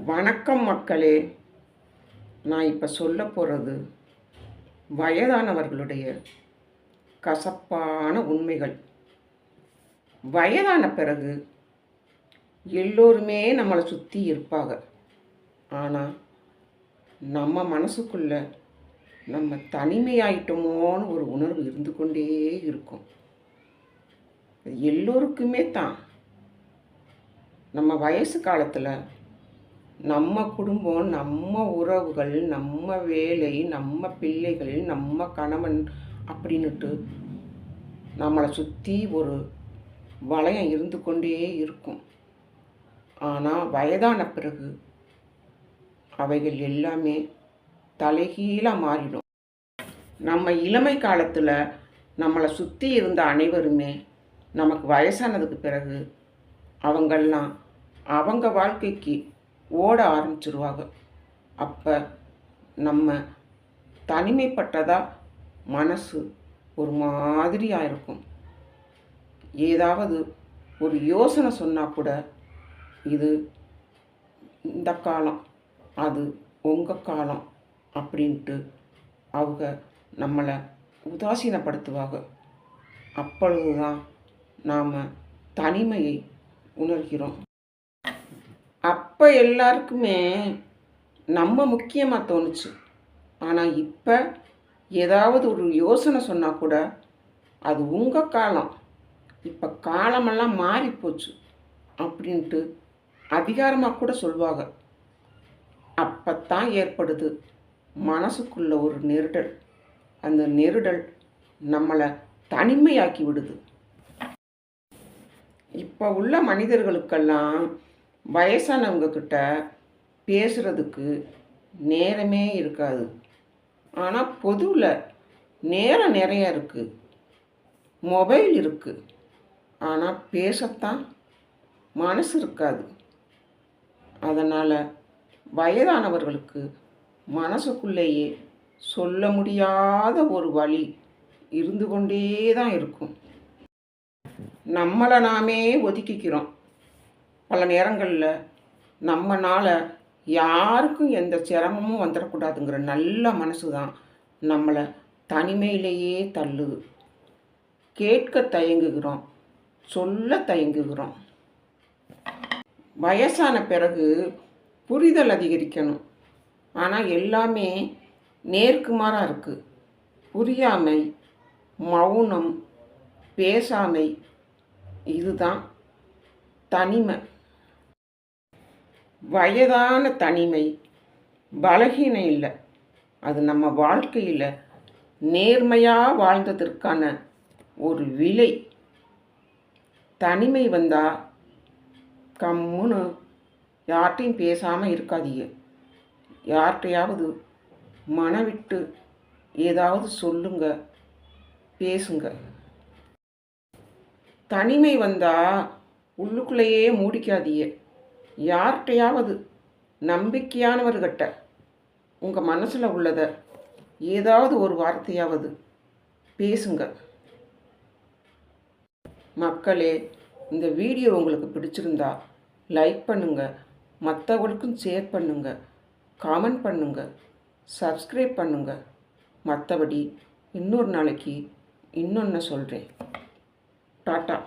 வணக்கம் மக்களே. நான் இப்போ சொல்ல போகிறது வயதானவர்களுடைய கசப்பான உண்மைகள். வயதான பிறகு எல்லோருமே நம்மளை சுற்றி இருப்பாங்க. ஆனால் நம்ம மனசுக்குள்ள நம்ம தனிமையாயிட்டோமோன்னு ஒரு உணர்வு இருந்து கொண்டே இருக்கும். எல்லோருக்குமே தான். நம்ம வயசு காலத்தில் நம்ம குடும்பம், நம்ம உறவுகள், நம்ம வேலை, நம்ம பிள்ளைகள், நம்ம கணவன் அப்படின்னுட்டு நம்மளை சுற்றி ஒரு வளையம் இருந்து கொண்டே இருக்கும். ஆனால் வயதான பிறகு அவைகள் எல்லாமே தலைகீழாக மாறிடும். நம்ம இளமை காலத்தில் நம்மளை சுற்றி இருந்த அனைவருமே நமக்கு வயசானதுக்கு பிறகு அவங்கெல்லாம் அவங்க வாழ்க்கைக்கு ஓட ஆரம்பிச்சிருவாங்க. அப்போ நம்ம தனிமைப்பட்டதாக மனசு ஒரு மாதிரியாக இருக்கும். ஏதாவது ஒரு யோசனை சொன்னால் கூட இது இந்த காலம், அது உங்கள் காலம் அப்படின்ட்டு அவங்க நம்மளை உதாசீனப்படுத்துவாங்க. அப்பொழுதுதான் நாம் தனிமையை உணர்கிறோம். அப்போ எல்லாருக்குமே நம்ம முக்கியமாக தோணுச்சு. ஆனால் இப்போ ஏதாவது ஒரு யோசனை சொன்னால் கூட அது உங்கள் காலம், இப்போ காலமெல்லாம் மாறிப்போச்சு அப்படின்ட்டு அதிகாரமாக கூட சொல்லுவாங்க. அப்போத்தான் ஏற்படுது மனசுக்குள்ள ஒரு நெருடல். அந்த நெருடல் நம்மளை தனிமையாக்கி விடுது. இப்போ உள்ள மனிதர்களுக்கெல்லாம் வயசானவங்கக்கிட்ட பேசுகிறதுக்கு நேரமே இருக்காது. ஆனால் பொதுவில் நேரம் நிறைய இருக்குது, மொபைல் இருக்குது. ஆனால் பேசத்தான் மனசு இருக்காது. அதனால் வயதானவர்களுக்கு மனசுக்குள்ளேயே சொல்ல முடியாத ஒரு வலி இருந்து கொண்டே தான் இருக்கும். நம்மளை நாமே ஒதுக்கிக்கிறோம். பல நேரங்களில் நம்மளால் யாருக்கும் எந்த சிரமமும் வந்துடக்கூடாதுங்கிற நல்ல மனசு தான் நம்மளை தனிமையிலேயே தள்ளுது. கேட்க தயங்குகிறோம், சொல்ல தயங்குகிறோம். வயசான பிறகு புரிதல் அதிகரிக்கணும். ஆனால் எல்லாமே நேர்க்குமாறாக இருக்குது. புரியாமை, மௌனம், பேசாமை, இதுதான் தனிமை. வயதான தனிமை பலகீனம் இல்லை, அது நம்ம வாழ்க்கையில் நேர்மையாக வாழ்ந்ததற்கான ஒரு விலை. தனிமை வந்தால் கம்முன்னு யார்கிட்டையும் பேசாமல் இருக்காதீங்க. யார்கிட்டையாவது மனவிட்டு ஏதாவது சொல்லுங்க, பேசுங்க. தனிமை வந்தால் உள்ளுக்குள்ளேயே மூடிக்காதீங்க. யார்கிட்டையாவது நம்பிக்கையானவர்கிட்ட உங்கள் மனசில் உள்ளதை ஏதாவது ஒரு வார்த்தையாவது பேசுங்க. மக்களே, இந்த வீடியோ உங்களுக்கு பிடிச்சிருந்தா லைக் பண்ணுங்கள், மற்றவங்களுக்கும் ஷேர் பண்ணுங்கள், காமெண்ட் பண்ணுங்கள், சப்ஸ்கிரைப் பண்ணுங்கள். மற்றபடி இன்னொரு நாளைக்கு இன்னொன்று சொல்கிறேன். டாட்டா.